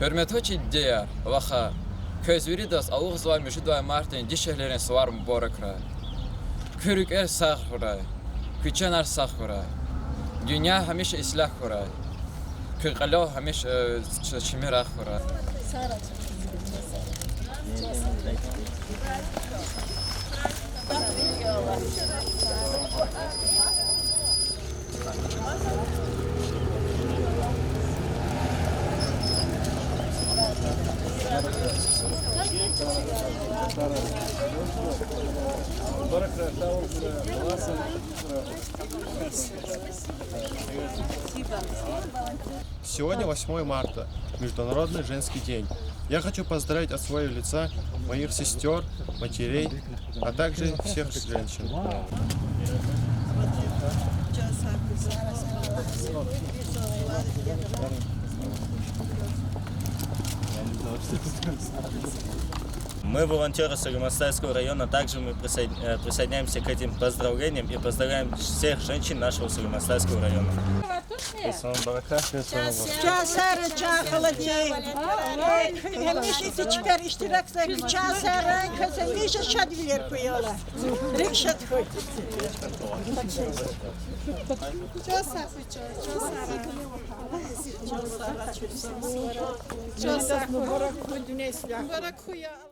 Hürmetli diye vaha közveri das ağız var müşid var Martin dişlerin suvar mübarek ra. Kürük er sağ ra. Küçen er sağ ra. Dünya hamiş islah ra. Kırqalo hamiş şimir ra. Сегодня 8 марта, Международный женский день. Я хочу поздравить от своего лица моих сестер, матерей, а также всех женщин. Мы, волонтеры Солимастайского района, также мы присоединяемся к этим поздравлениям и поздравляем всех женщин нашего Солимастайского района. Çağ sarı, çağ холоднее. Hemşire çıkar iştiraksa çağ sarı, kızı nice şadviler koyuyorlar. Rikşat koy. Çağ sarı, çağ sarı. Çağ sarı, mübarek koy, dünya silah. Mübarek koy ya Allah.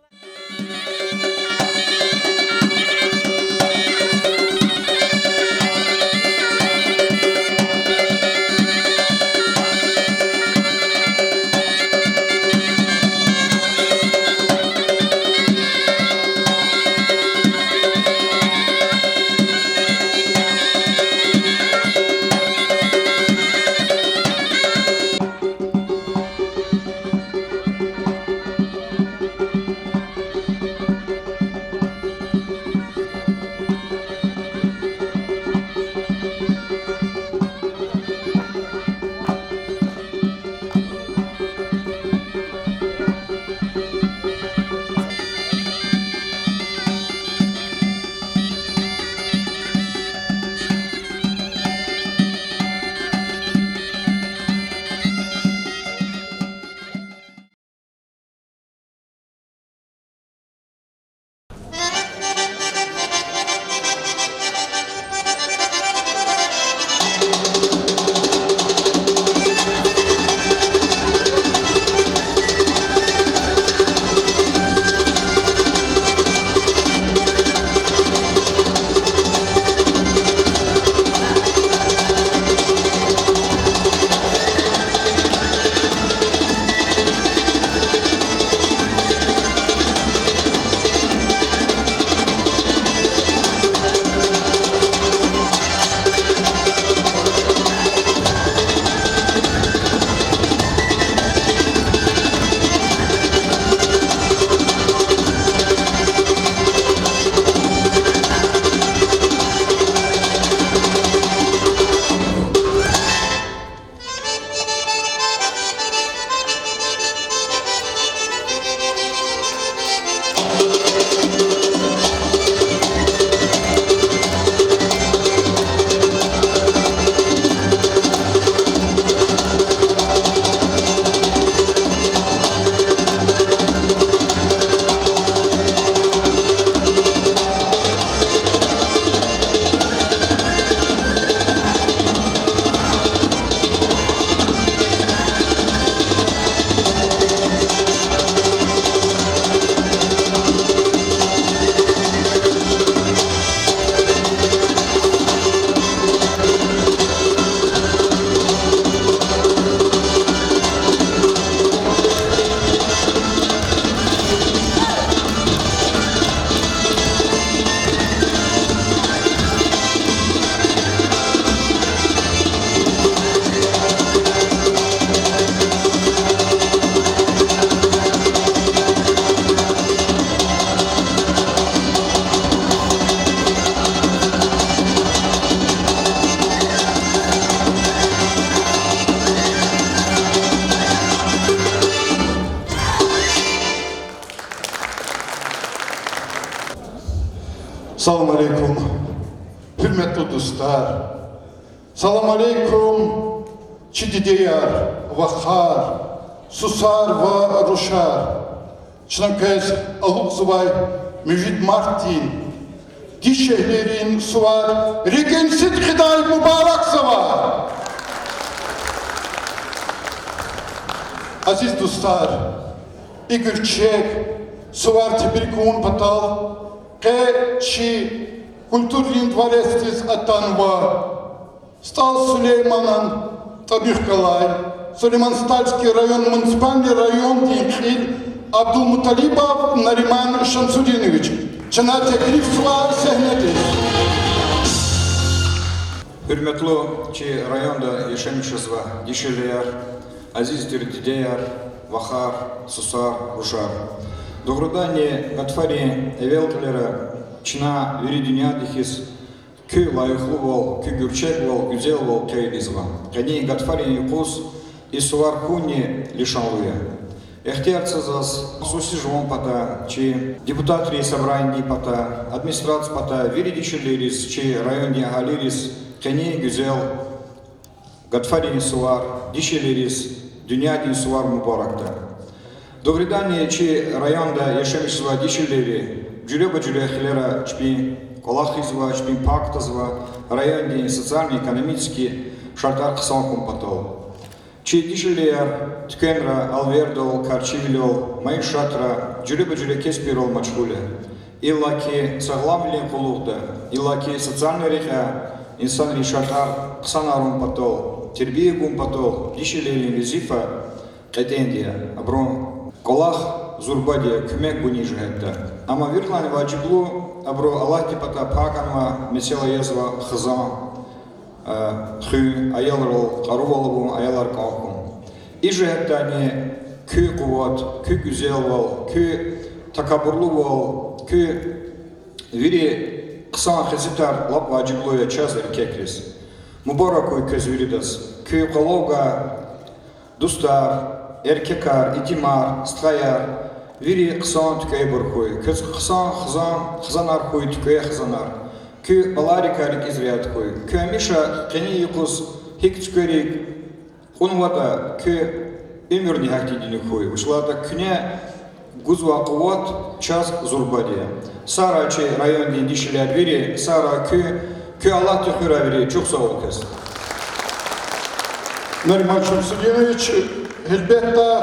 алейкум, hürmetli dostlar. Salam aleykum, çidideyar, vahar, susar ve ruşar. Çınakez, Alukzuvay, Müjit Martin, Dişehlerin suvar, Regensit Hiday Mübarek Savar. Aziz dostlar, Igor Çek, Suvar Tibirkun Patal, Çi, Kulturlin Dvarestiz Atanva, Стал Сулейманан Табихкалай, Сулейман-Стальский район, муниципальный район Денхиль, Абдулмуталибов Нариман Шамсудинович. Чына теклиф суар сәхнәдес. Hürmetli ki rayonda yaşamışızva dişiler, azizdir dideyar, vahar, susar, ruşar. Doğrudan ne gatfari evelklere çına veri dünya dihis kü layıklı bol, kü gürçek bol, güzel bol keylizva. Kani gatfari yukus и suvar kuni лишанлуя. Ehtiyatsızız, susi жон пата, чи депутатри собрания пата, администрация пата, веридичилерис, чи районне галерис, кани güzel, gatfari suvar, dişileriz, dünya suvar mübarekte. Doğrudan ki rayonda yaşamışızva dişileri, cüre-bacürehlere, çpi kolakizva, çpi paktazva, rayonda soциально-экономический şartlar kısan kumpatol. Чи дишелер, ткенра, алвердол, карчивлел, майшатра, джуребаджуре кеспирол мачхуле. Иллаки саглавлен кулухта, иллаки социальный реха, инсан ришатар, ксанарум патол, тербие гум патол, дишелерин визифа, катендия, абро, колах, зурбадия, кюмек гунижгетта. Ама вирлан ваджиблу, абро аллахи пата паканва, месела езва, хаза, хü ayalır karıvalı ayalar kalkın. İşte hani kü kuvvet, kü güzel ol, kü takabburlu ol, kü veri kısa hizmetar lap vacibloya çaz erkekles. Mübarekoy köz veridas. Kü kalovga dostlar, erkekler, itimar, strayar veri kısa tükey burkoy. Köz kısa hızanar koy tükey hızanar. Kü balarikarik izriyat koy. Kü amişa keni yıkuz hik tükerik unvata kü ömürni haktidini koy. Uşlata küne guzva kuvat çaz zurbadiya. Sara çi rayon dişiler veri, sara kü Allah tükhüra veri. Çok sağ ol kız. Nariman Şamsudinoviç, elbette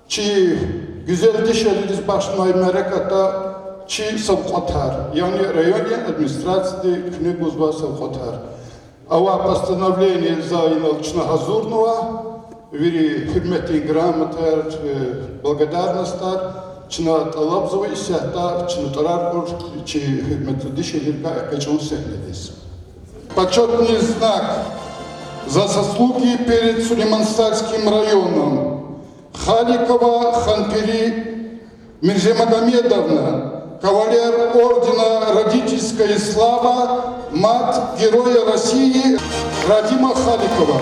ki güzel dişeleriz başına merakata чи совхотар, yani районной администрации Книгузба совхотар. Ава постановление за Газурного, вери хürmetli грамотар, благодарностар, чина талабзова и сяхтар, чина тарарбур, чи хürmetli дишелерга экачон сехнедес. Почетный знак за заслуги перед Сулейман-Стальским районом Халикова Ханпири Мирземагомедовна, кавалер ордена «Родительская слава», мать Героя России Радима Халикова.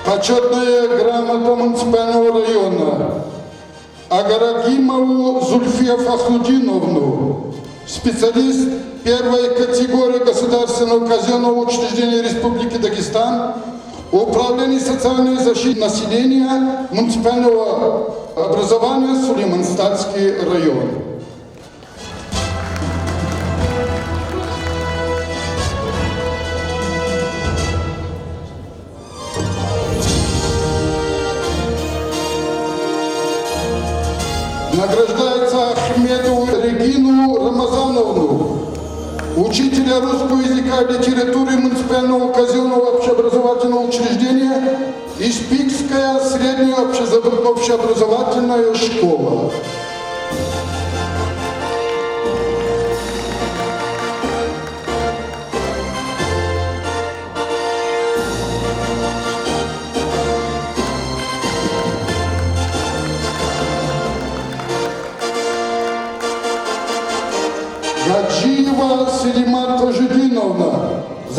Почетная грамота муниципального района Агарагимову Зульфия Фахрудиновну, специалист первой категории государственного казенного учреждения Республики Дагестан, Управление социальной защиты населения муниципального образования Сулейман-Стальский район. Награждается Ахмедову Регину Рамазановну, учителя русского языка и литературы муниципального казенного общеобразовательного учреждения Испикская средняя общеобразовательная школа.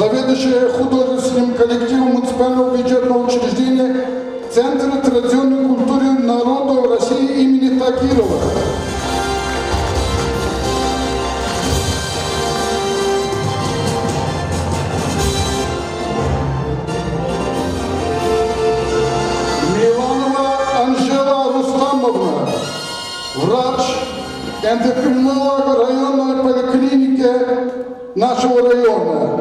заведующая художественным коллективом муниципального бюджетного учреждения Центра традиционной культуры народов России имени Тагирова. Миланова Анжела Рустамовна, врач, эндокринолог районной поликлиники нашего района.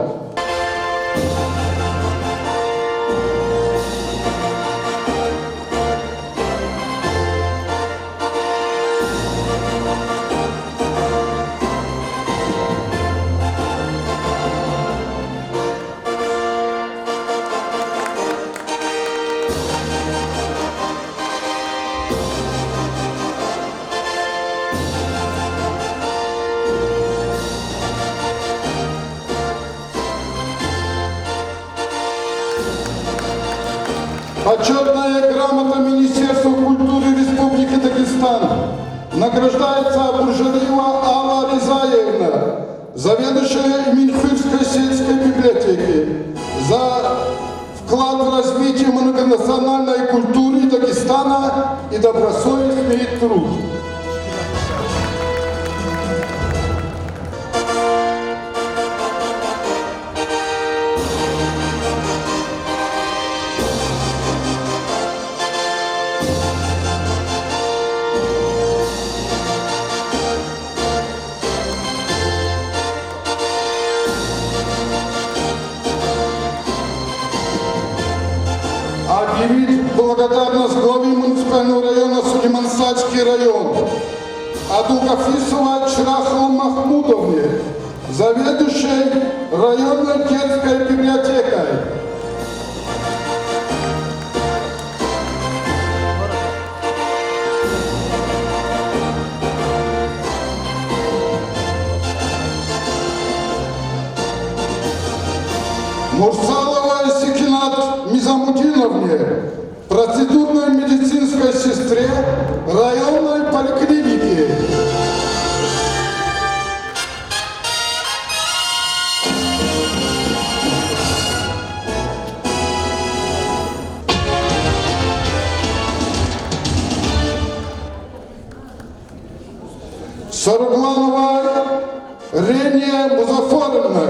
Почетная грамота Министерства культуры Республики Дагестан. Награждается Буржалиева Алла Ризаевна, заведующая Минхывской сельской библиотеки, за вклад в развитие многонациональной культуры Дагестана и добросовестный труд. Объявить благодарность главе муниципального района Сулейман-Садский район Адугафисова Чрахова Махмудовне, заведующей районной детской библиотекой. Мурсалова Секинат Мизамудиновне, процедурной медицинской сестре районной поликлиники. Саругланова Рения Музафаровна,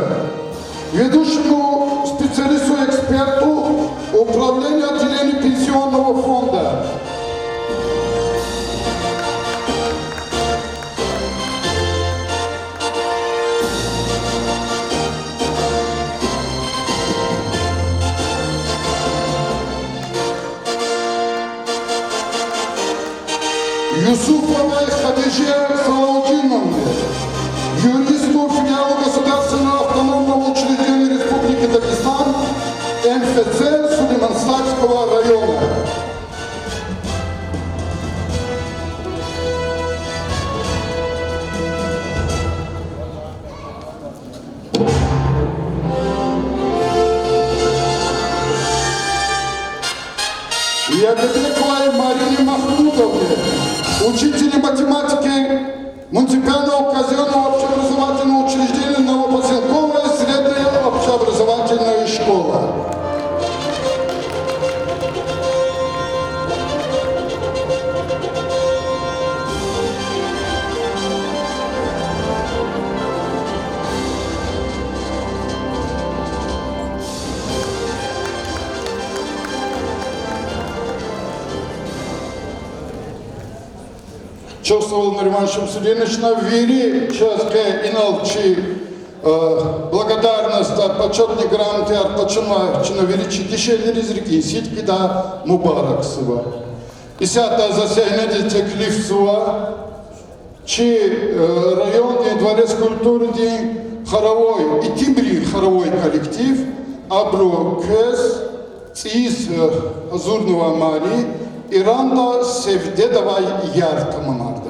ведущему специалисту-эксперту управления отделения пенсионного фонда. Юсуповой Хадиже Салаудиновне, юристу филиала Государственного автономного учреждения Республики Дагестан, МФЦ Сулейман-Садского района. Ягодековой Марине Махмудовне, учителю математики муниципального казенного общеобразовательного учреждения Новопоселковая средняя общеобразовательная школа. Чувствовал Нариманшим Суденычна вери частке иналчи благодарность от почетной грамоты от почетной величи дешевле резерки ситки да Мубараксова. И сята засяйнеди теклифсува, чи районный дворец культуры день хоровой и тимбри хоровой коллектив, абру кэс, цис азурного мари, İran'da sevde de var yer tamamlardı.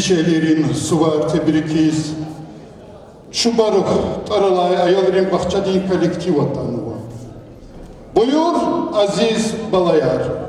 dişelerin suvar tebrikiz. Şu baruk taralay ayolların bahçedin kolektiv atanıva. Buyur aziz balayar.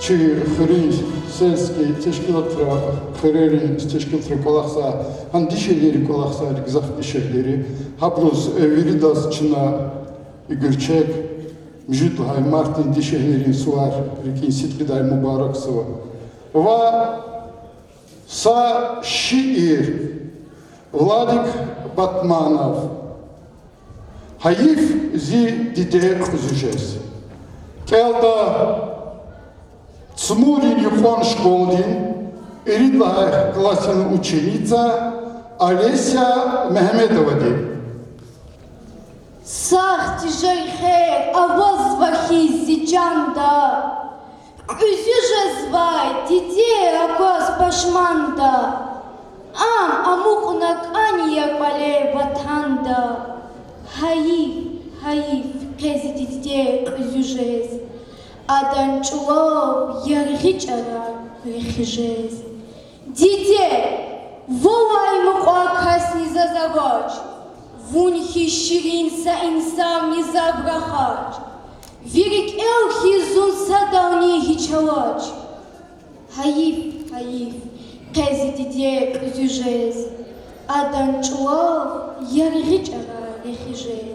чи хри сельский тешкилатра хрери тешкилатра колахса хан дишелери колахса ригзах дишелери хаплус виридас чина игрчек мжитлхай мартин дишелерин суар рикин ситридай мубараксова ва са шиир Владик Батманов Хаиф зи диде кузужес Келда Цмурин Юхон Школдин, Иридла классная ученица Олеся Мехмедовади. Сах тижайхер, аваз вахи зичанда. Üzüce звай, детей акос пашманда. Амукнак ания пале ватанда. Хаиф, кези детей üzüжез. Аданчулов яргичара рехижез. Детей, волай муквакас не зазавач. Вунхи ширинса инсам не забрахач. Вирик элхи зун садауни хичалач. Хаиф, кези детей üzüжез. Аданчулов яргичара рехижез.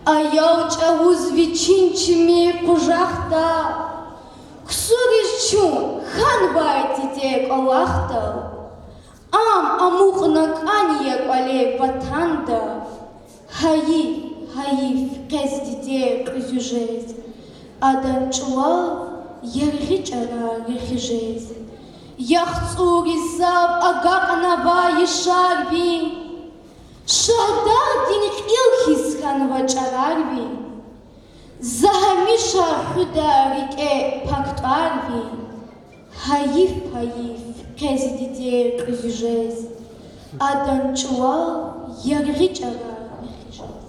Аяуча узвичинчими кужахта, ксурищун ханбайтите колахта, амухнак ания кале ватанда, хаиф кездите кузюжез, аданчуав яргичара рехижез, яхцурисав агаканава ешарби, Шахдар диник илхис ханва чарарви, Захамиша хударике пактарви, Хаиф, кези детей кузюжез, Аданчуа яргичара рехижез.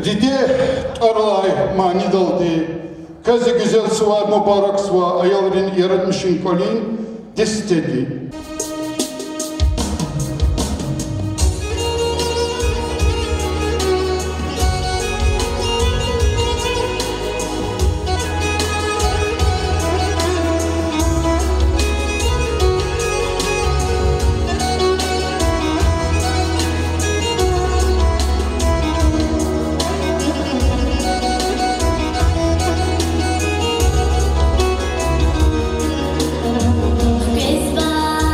Диде Арлай манидалди, Кези güzel suvar mübarek suva ayalrin yaratmışın kolin, Destedi. Без вас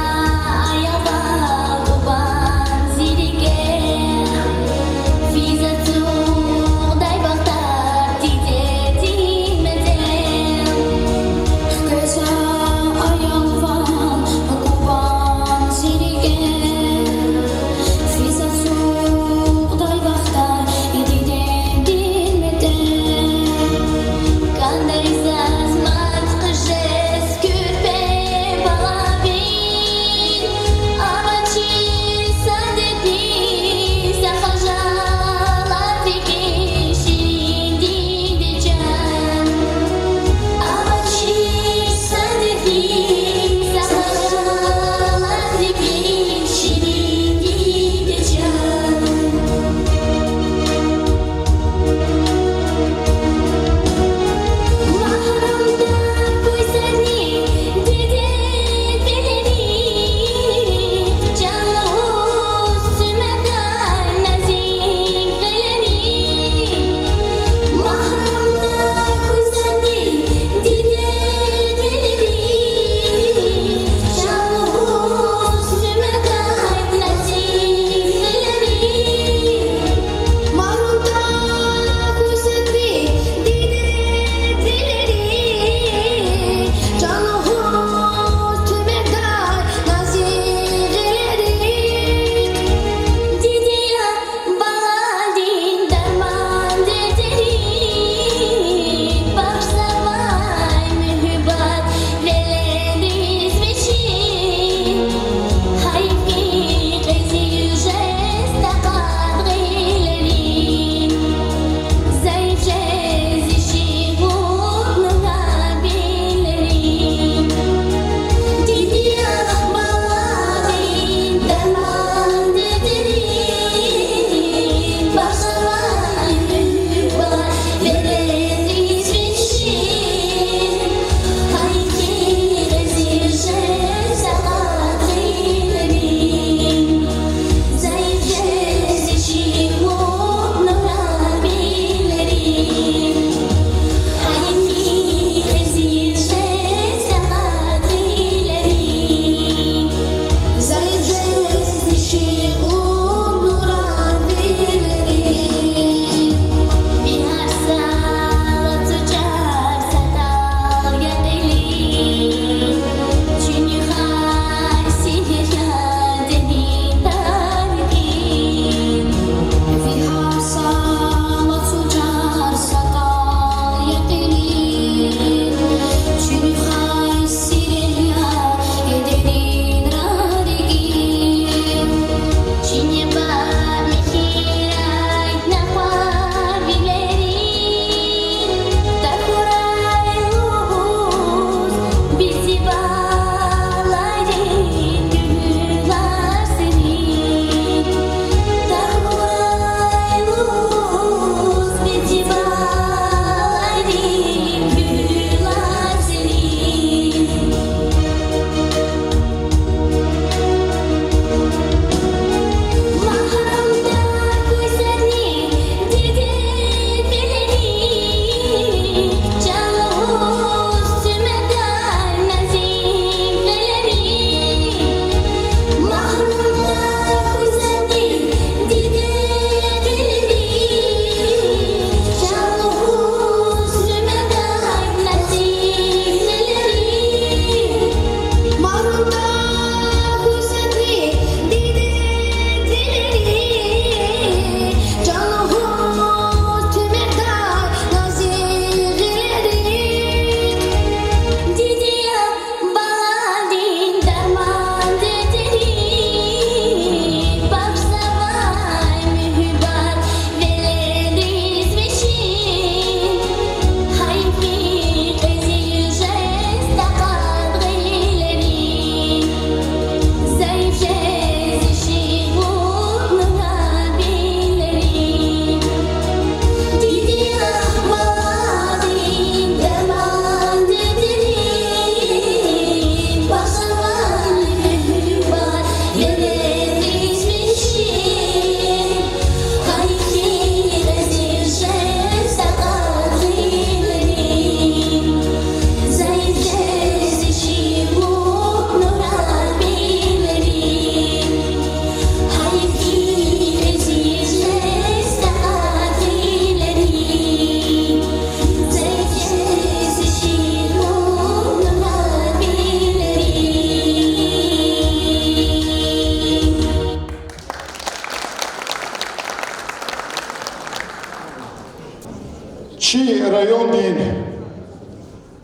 чи районні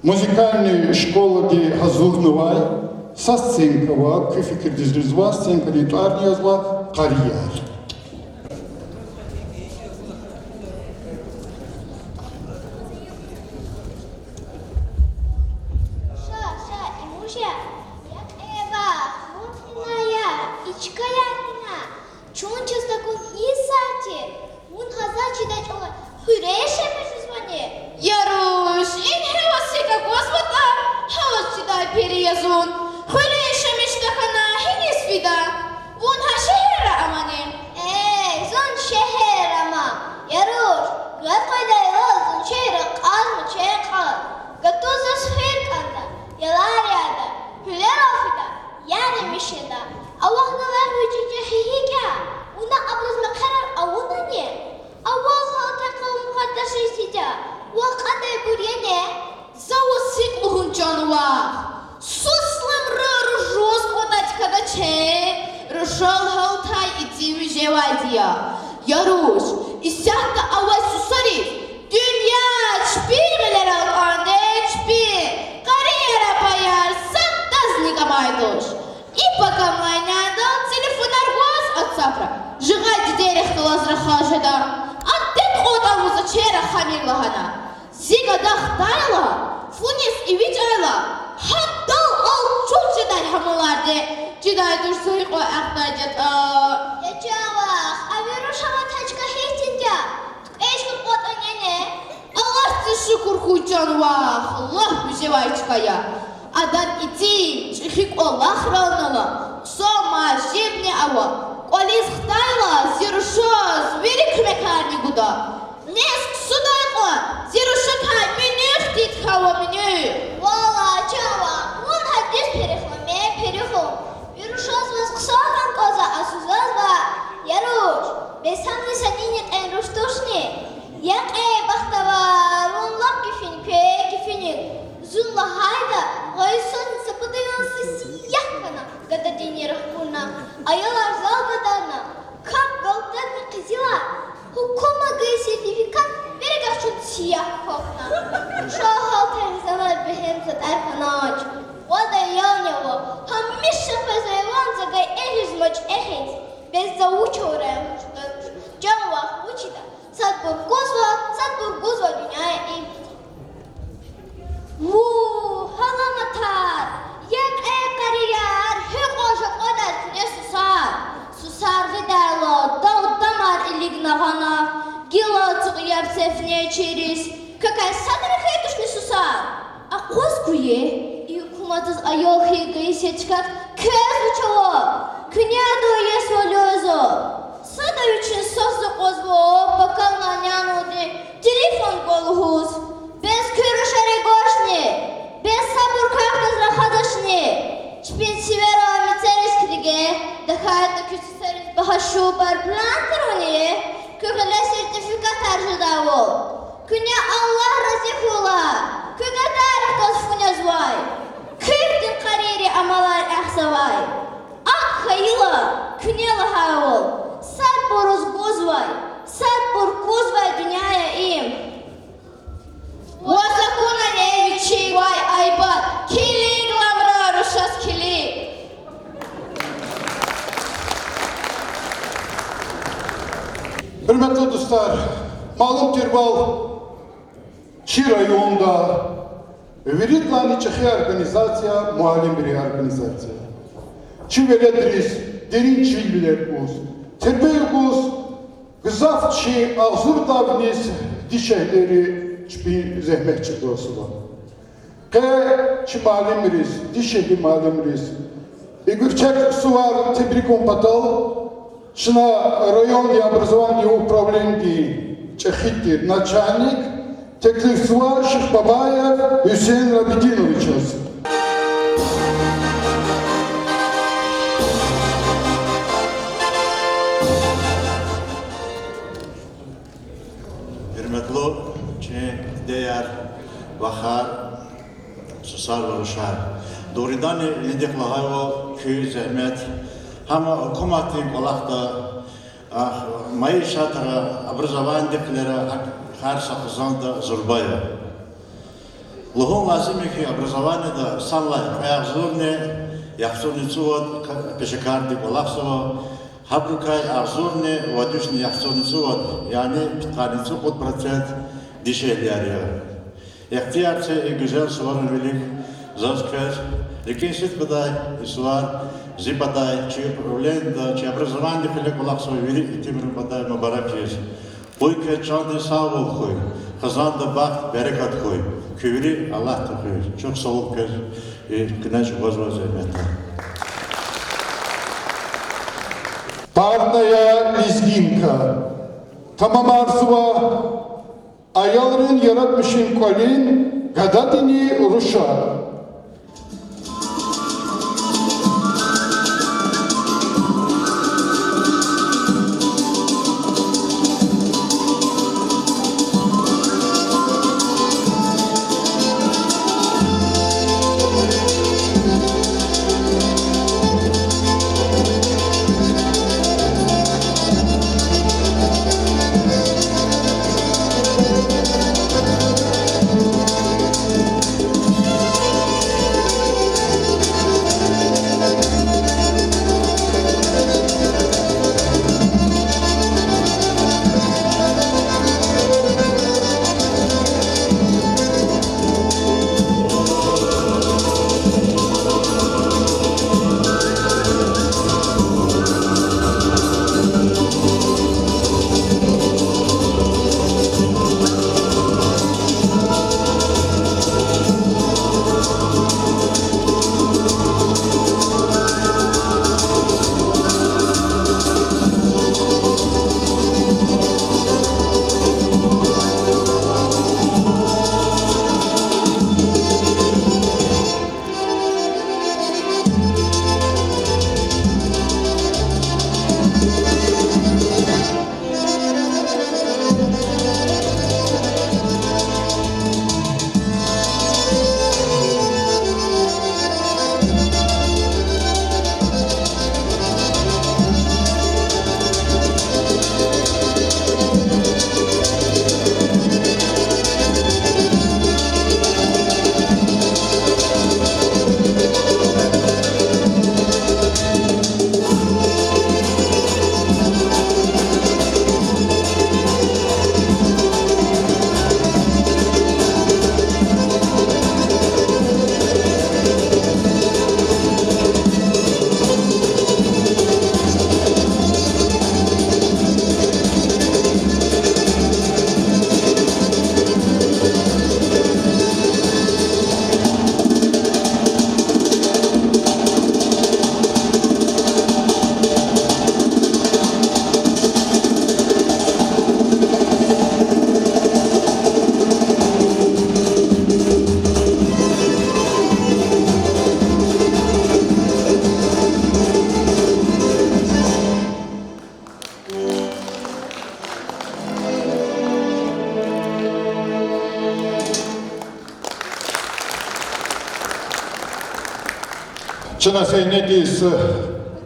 музикальні школи Газурнувай, Сасцинкова, Кифікірдізрізва, Сценка літуарнізва, кар'єр. Ша, имуща, як Ева, мутная, ичкаярина, чунча стакун исати, мун хазачи дать ола, хюреше межзвоне. Яруш, инхевасика господа, хавасти дай переязун, хюреше мечтахана, хинисвида, вон хашера амане. Зон шехер ама, Яруш, гад қайдай ол, зон шехер қалмы чеқал, гатуза сфер канда, яларияда, хюлер офида, яны мишеда, Allah'nalar vücudu hihika, una ablazma karar avuna ne? Allah'a takıl mukaddes istida, vakade buriyene, Завусик лухунчанова, суслым рожос подать кадаче, рожал хаутай и тим жевадия. Яруш, исякта авай сусарif, dünya çpilmeler alkandı çpil, kariyera payar, сантазника майдуш. И пока майнада, телефон аргуаз от сапра, жигать дерех калазра хажеда, а тет отамуза чера хамир лагана. Зига дахтайла, фунис и виджайла, хаттал ал чучедай хамаларде, чидай дурсуй ко ахтаджат Ячавах, а вирушава тачка хейтинда, эшку потанене. Allah şükür kucanvah, Allah büzevayçkaya. Adan iti, чихик Allah ранала, сома жибне ава, колис хтайла, зирушоз, велик мекарни гуда. Неск судайла, зирушакай, менюх тит хава меню. Вала, чава, он хадис перехламе, перехлам. Вирушоз вас ксохан коза, а сузоз ва. Яруш, без самни санинет эн руштушни. Як бахтавар, он лап кифиник. Зулла хайда, гайсон сападайонсы сияхкана, гада денерах пулна. Аяlar залбадарна, как галтадны кызила. Hukuma gıy sertifikat, vergah şut siyah kokna. Şahal tehzalar behemzat erfanaç. Vada yanyawa, hamisha pezayvan zagay ehizmaç ehiz. Bez zavuç oraya huştaruş. Canvah uçida. Sadbur gozva dünyaya imit. Halamatar, jak kariyar, hep oşak odar küne susar. Susar vidarlo, damar ilignavana, gila çıkıyar sefne çeriz. Kakay sadrı heytuş ne susar? A koskuye, и куматыз ayol heygeyi seçkat, köz uçalı, künyado yesvalözü. Sada üçün sözlü kozvu, bakalna nyanudi, telefon golhuz. Без körüşere goşni, без sabur kaktız rahadaşni. Çpin sivera miteresklige, dahayda küsüseriz bahaşu bar plantaronie, kökele sertifikat arjudavo. Künya Allah razikula, kögadar tosfunya zvay. Kıptın kariyeri amalar ahsavay. Ak hayıla, künyala havol. Sad boruz gozvay, sad bor gozvay dünyaya im. Wasakuna nevi çivay aybat, kilig lamra rushas kilig. Hürmetli dostlar, malum Tirbal Çi rayonunda Veritlani Çehi organizatsiya, mualim bir organizatsiya. Çi veledriz, derin çilbiler uz. Terbeyuguz, gızaf çi ağzur davniz dişehleri çi zehmet çıktı olsun. Ke çi malimriz, dişehli malimriz. Игорчак Сувар, Тебриком Патал, Шна районное образование управления Чахитир, начальник, Теклифсуа Шихбабаев Хюсейн Рабидинович. Hürmetli değer Vahar Susar ve Ruşar. Doğrudan lidik lahayvo köy zahmet. Ama hukumatin olakta maişatara, образованиялары Харса Хазанда Зурбая. Лугом лазимихи образование да самлай аягзурне, яхсурницуват, пешекарди Балахсова, хабрукай аягзурне, вадюшни яхсурницуват, yani питканицу процент дишелярия. Яхтиярце и güzel suvarın велик, засквер, рекенсит бадай, и сувар, зибадай, чьи управление, да, чьи образование хилек Балахсова вели, и тимру бадай мабарак есть. Бойке чанды савол хуй, Хазанда бахт берекат хуй, küvri Allah da хуй. Çok soğuk göz, güneş bozmaz emekler. Парная лезгинка. Тамамарсова аялрын яратмышын колен гадатыни руша. Чанасайнедис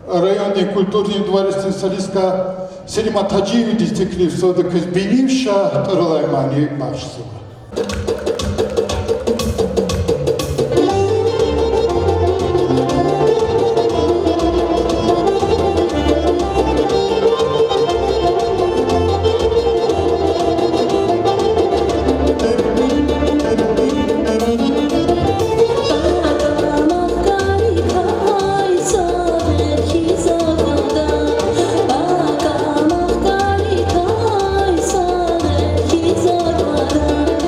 районный культурный дворец солистка Селима Таджиев дистеклив содак бенивша Таралаймани Маршсова. Baka mahkari kai sa ki zagara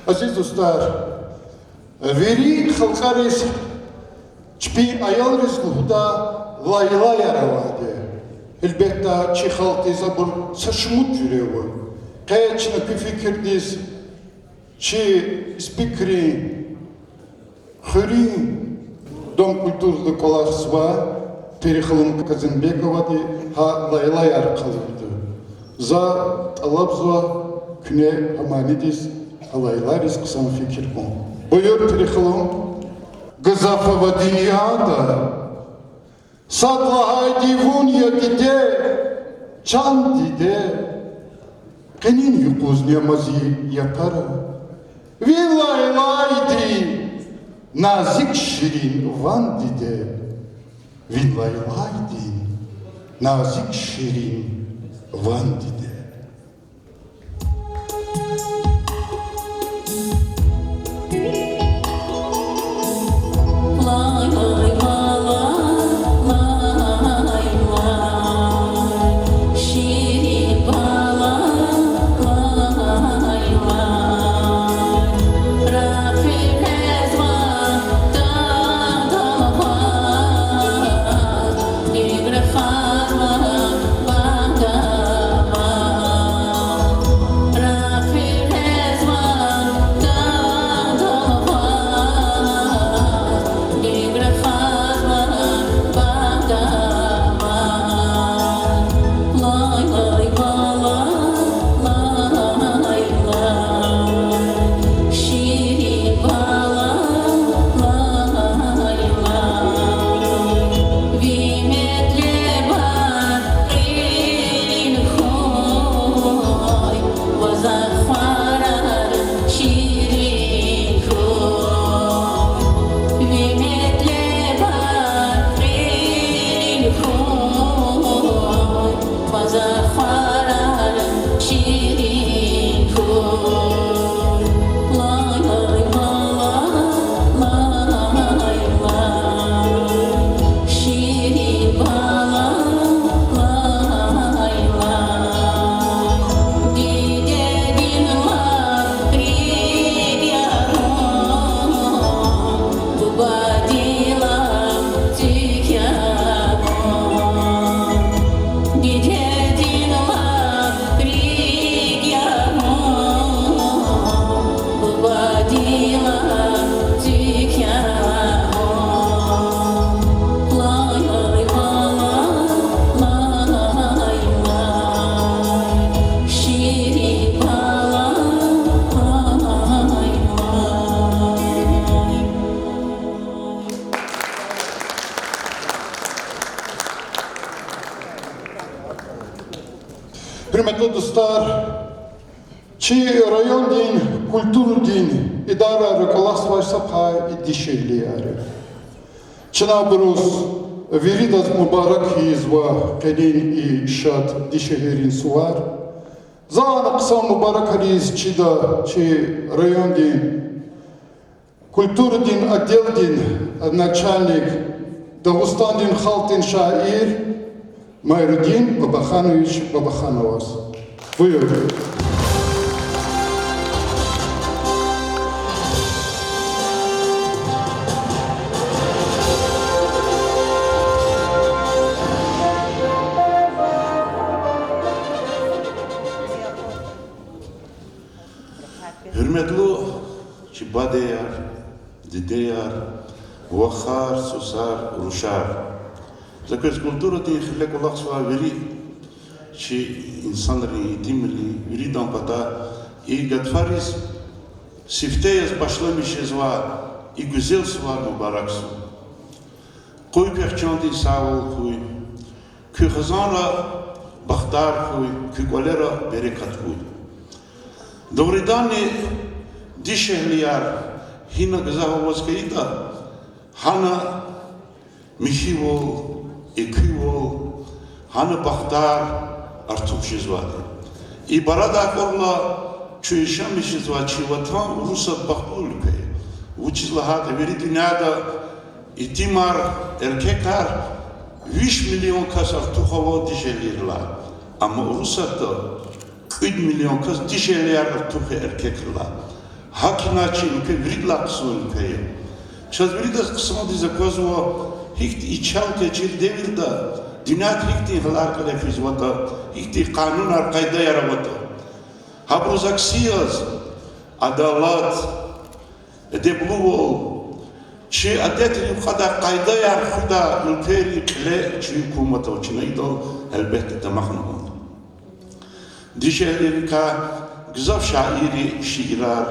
Aziz dostlar, veri halkarız çpi ayal rizku da layla yaravadı. Elbette çi halkı zabır saşmut cürevi. Kayaçına bir fikirdiz çi spikri huri dom kulturlu kolaksva perihılım Kazanbekova di ha layla yar kalırdı. Za alabzva küne hamanidis alaylar kısan fikir bu. Buyur perihılım Gazafova dünyada Sadlahay divunya dide Çan dide Kenin yukuz nemazi yapara Villaylaydi Nazik şirin van dide Villaylaydi Nazik şirin van dide Hürmetli dostlar, çi rayon din, kultur din, idara rukovodstva sapha i dişeyliyari. Çınabrus, veridas mübarek hizva, kedin i şat dişeherin suvar. Zan kısa mübarek hariz çida, çi rayon din, kultur din, отдел din, начальник, Дагустан din, halk din şair, Mayrudin Babakhanovich Babakhanovas. Buyur. Hürmetli Çibadeyar, Dideyar, Vahar, Susar, Ruşar. Заказ культура ти хлек улахсва вери, че insanları eğitimli, veridan pata, и гадфарис сифтеяс başlamışız var, и güzel var mübareksu. Koy perçanti sağol koy, kü khazanla baxtar koy, kü kolera berekat koy. Doğrudan dişehliyar hina gazavaz kayıta, hana Mihivol, Ekivol, Hanı Bakhtar artık şizvade. İbarada korla çöşem şizvade çivatan Rusat Bakhul kay. Uçizlahat veri dünyada itimar erkekler 5 milyon kas artık hava dişelirler. Ama Rusat'ta 3 milyon kas dişeler artık erkekler. Hakinachi ülke virigla kısmı ülkeyi. Çaz virigla kısmı dize kozuva hikti içal keçir devirde dünyat hikti hılar kale fizvata hikti kanun ar kayda yaravata. Habruzak siyaz adalat debluvo çi adetri kada kayda yar huda ülkeyi kle çi hükümete uçinaydı elbette tamamını. Dişeleri ka güzel şairi şiirler,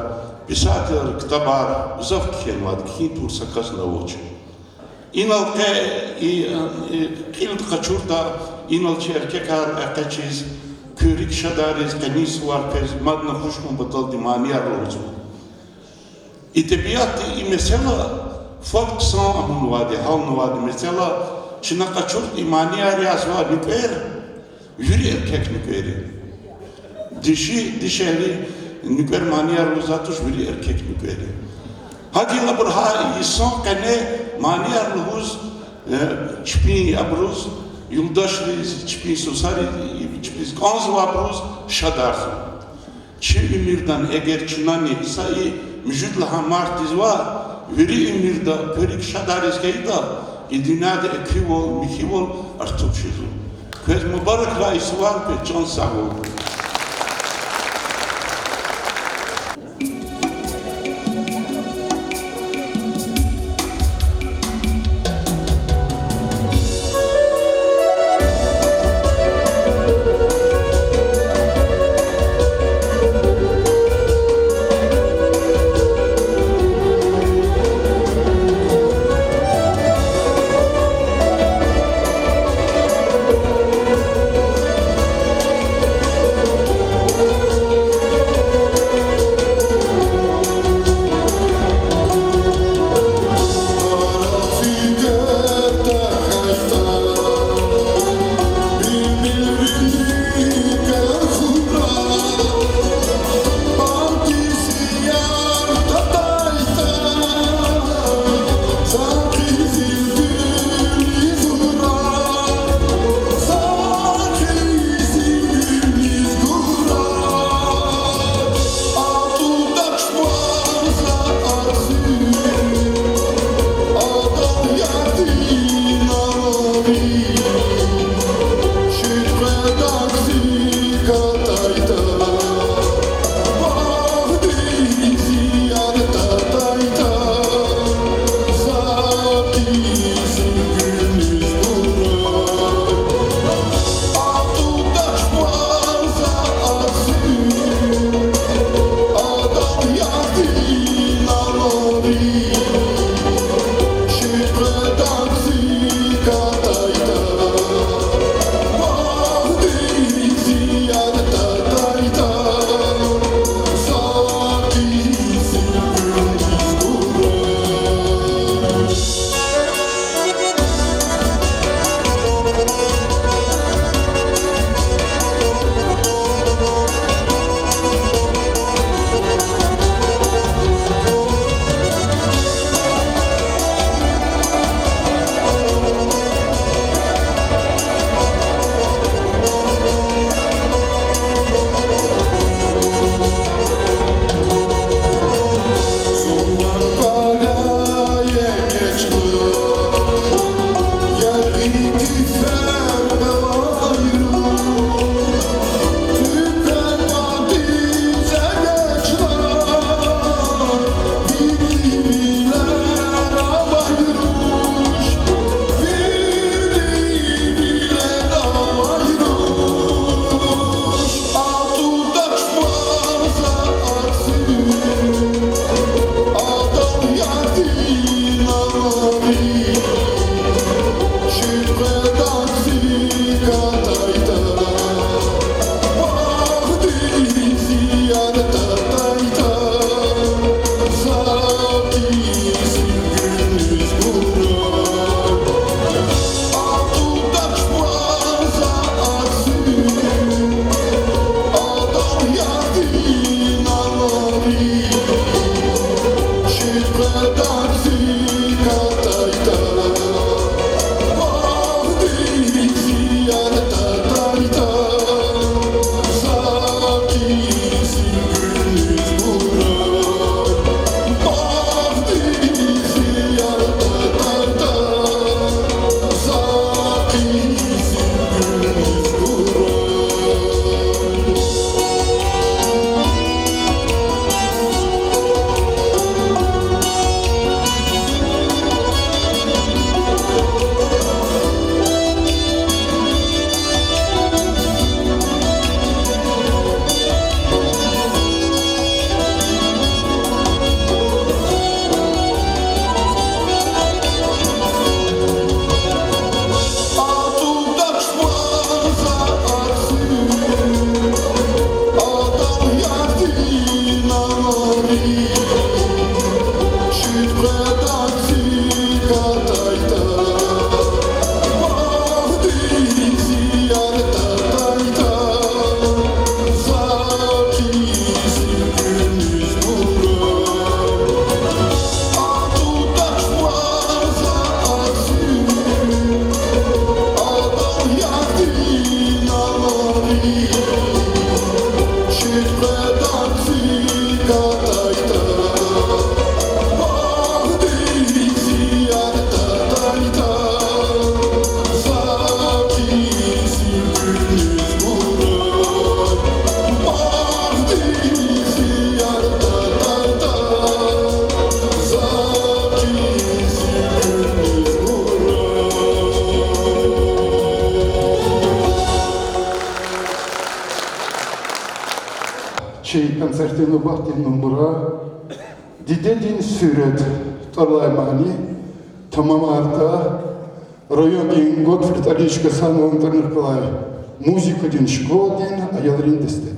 pisatır, kitabar, güzel kelimat, ki tur sakas navuç. İnal ke kilit kaçurda, inal ki erkekar erkeçiz, körik şadariz, kanis var pez, madna huşmun batal dimaniyar rozu. İtebiyat mesela fark san amun vadi, haln vadi mesela çına kaçurt imaniyar yazva nükver, yürü erkek nükveri. Dişeli nükver maniyar uzatış bir erkek nükveri. Hadi la burha insan kane maniyar luz çpi abruz yoldaşız çpi sosari çpi kanz abruz şadar. Çi ümirdan eğer çunani isai müjudla martizva veri ümirda körik şadar izgeyda idinade ekivol mikivol artık şizu. Köz mübarek la isvar pe can sağol. концертину бахтину мура, дидедин сүрет тарлаймани, тамамарта, районин Готфрид Аличка Санова Интернет-Калай, музыка дин школ дин, а ялрин дестеди.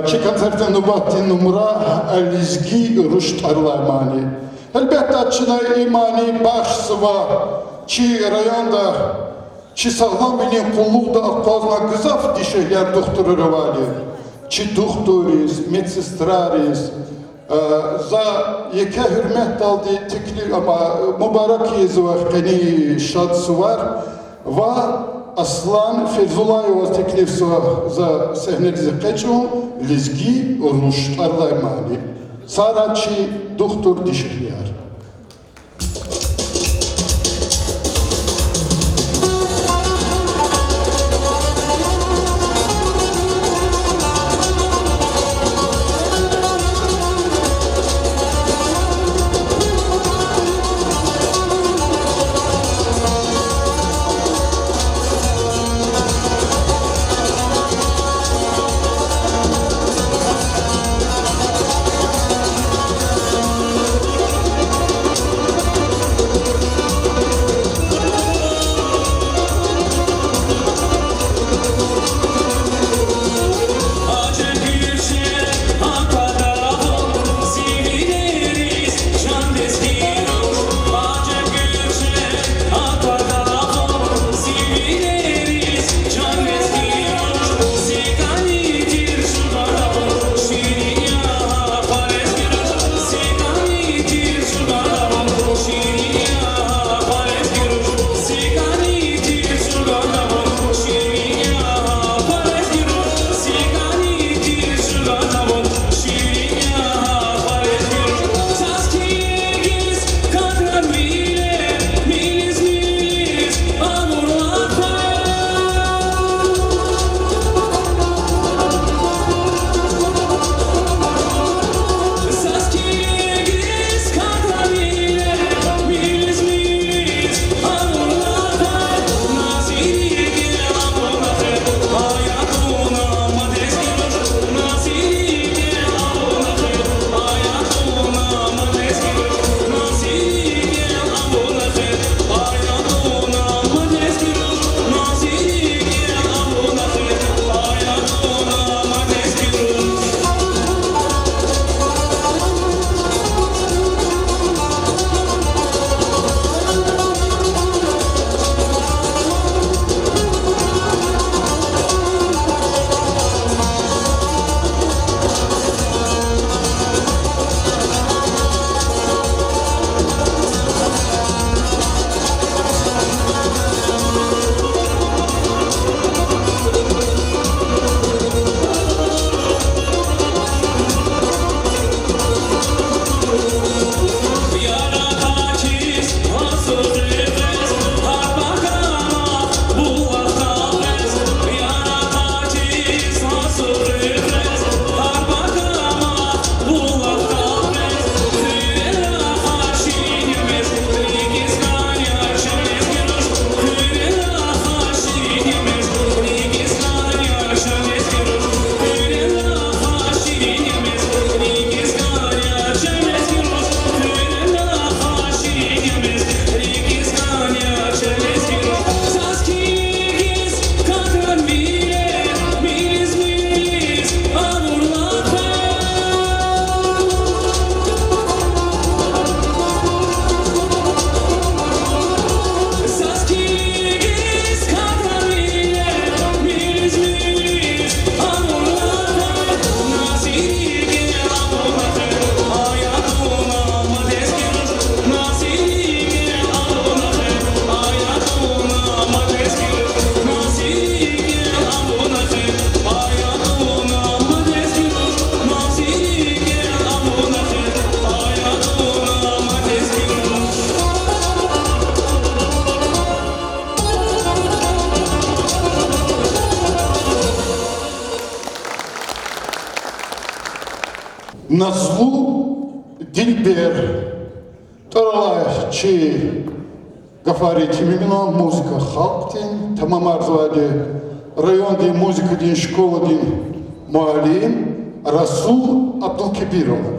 Çi konsertin nubattin numara alizgi rüşt arlamani. Elbette çına imani baş sıva çi rayonda çi sağlam bilin kulluk da akpazna gızaf dişehler doktoru revali. Çi doktoriz, medsestrariz, za yeke hürmet daldi teklif ama mübarek yezi var, kani şadsı var. Va Aslan Feyzullayev teklif za sahnenize kaçın, lizgi rüşt arlamani. Saraçi doktor dişikliyar. Назлу Дильбер, Таралай, Чи, Гафари Тимимина, музыка Халктин, Тамамарзвади, район дин музыка дин школа дин Муалим, Расул Абдулкибиров.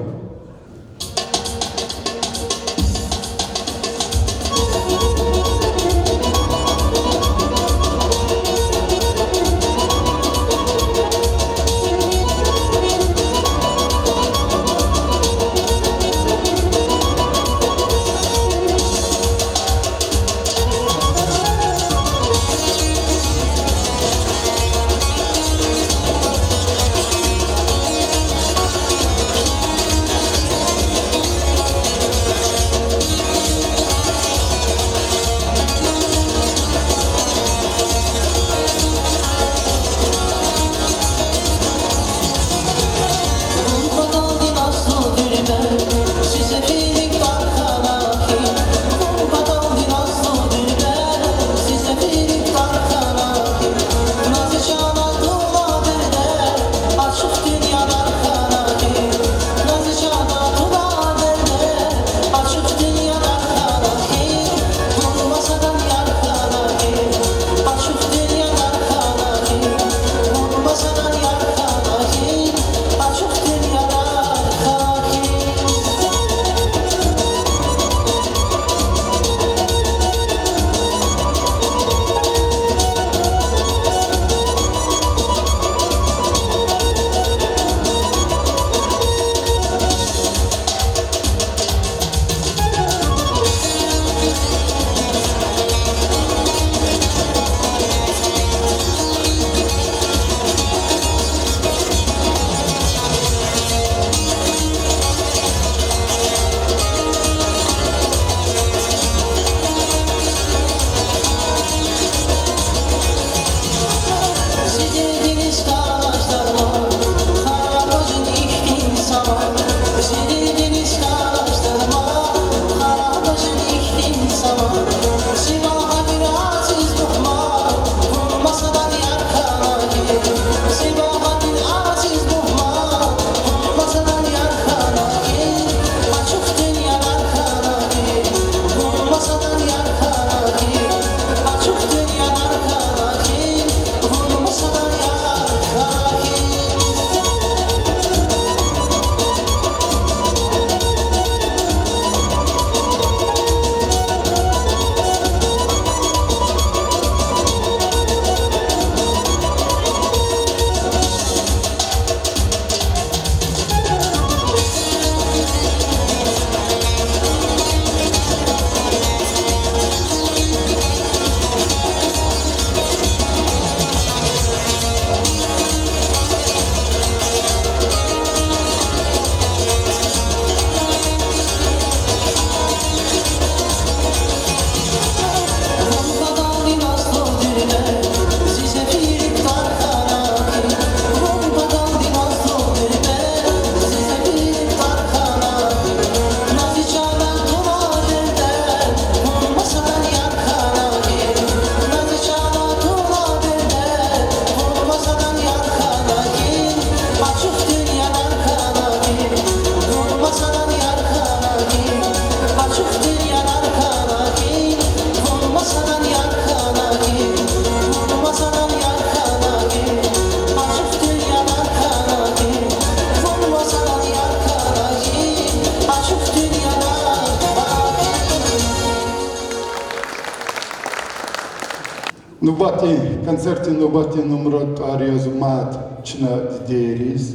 концерте Нубати номер Арьязмат чина дидерис,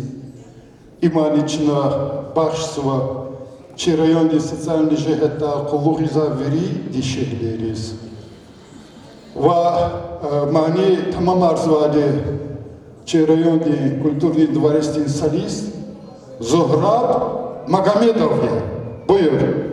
имани чина башсва, чи районде социальный жегета кулугиза вери дишехлерис. Ва мани тамам арзваде, чи районде культурный дворецкий солист Зограб Магомедове. Buyur.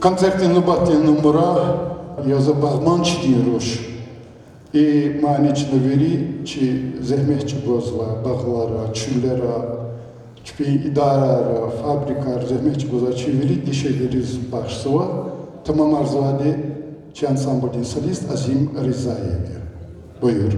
Концерти Нубати номера я забагман чдируш. И манич навери, чи зехмехчи бозла, баглара, чулера, чпи идарара, фабрикар, зехмехчи бозла, чи вери дишелериз башсова, tamam arzuvade, чи ансамбль солист Азим Ризаеве. Buyur.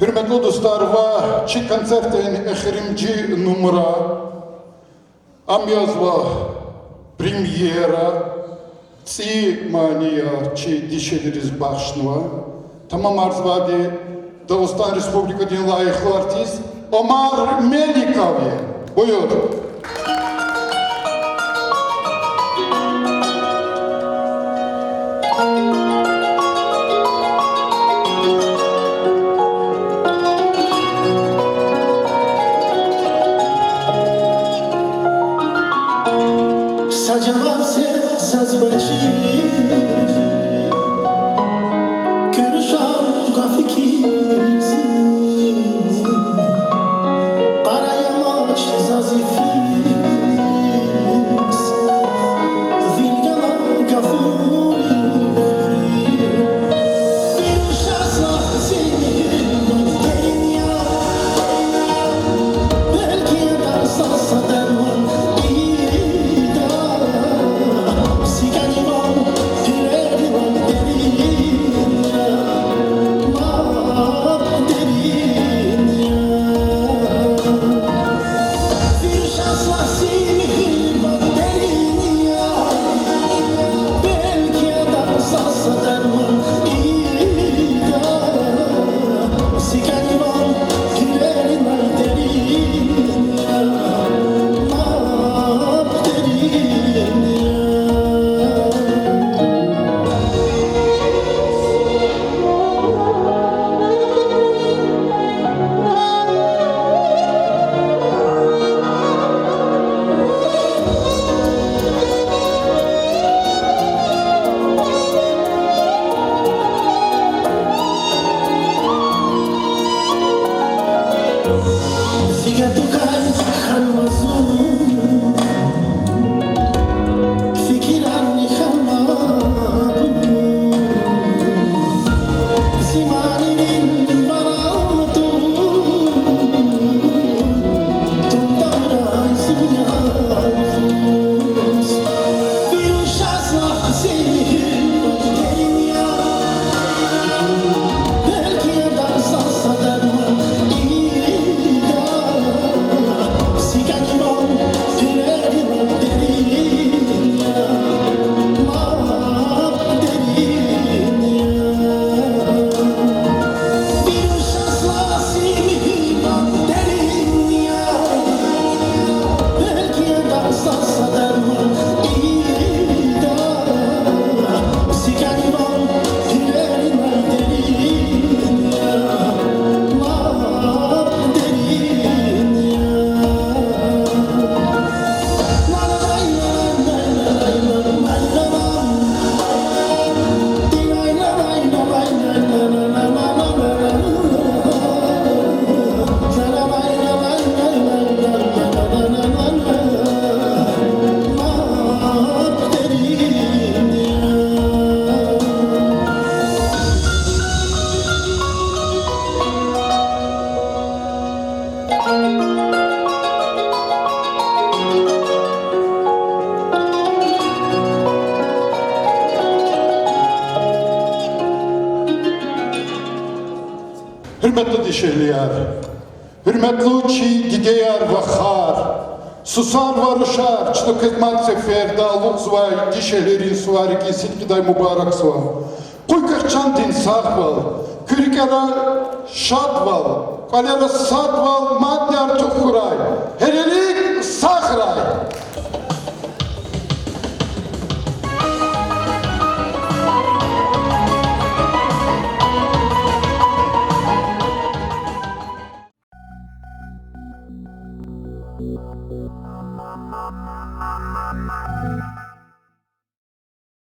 Hürmetli dostlar, va çi konsertin exirimci numara amyazva pремьера ці mania çi dişediriz başnıva tamam arzvadi Dağıstan Respublika din layıklı artist Omar Melikavi. Buyur. Садявався зазвичай, Киришав гафікіз, Параямоч зазифі. Hürmetli dişeliler, hürmetli çi dideyar vaxar, susar varışar, çlı kızmat seferde alık zvay, dişelerin suvari kesit giday mübarek suva. Kuykırçan din sağval, kürkera şadval, kalera sadval, madnyar tuhuray,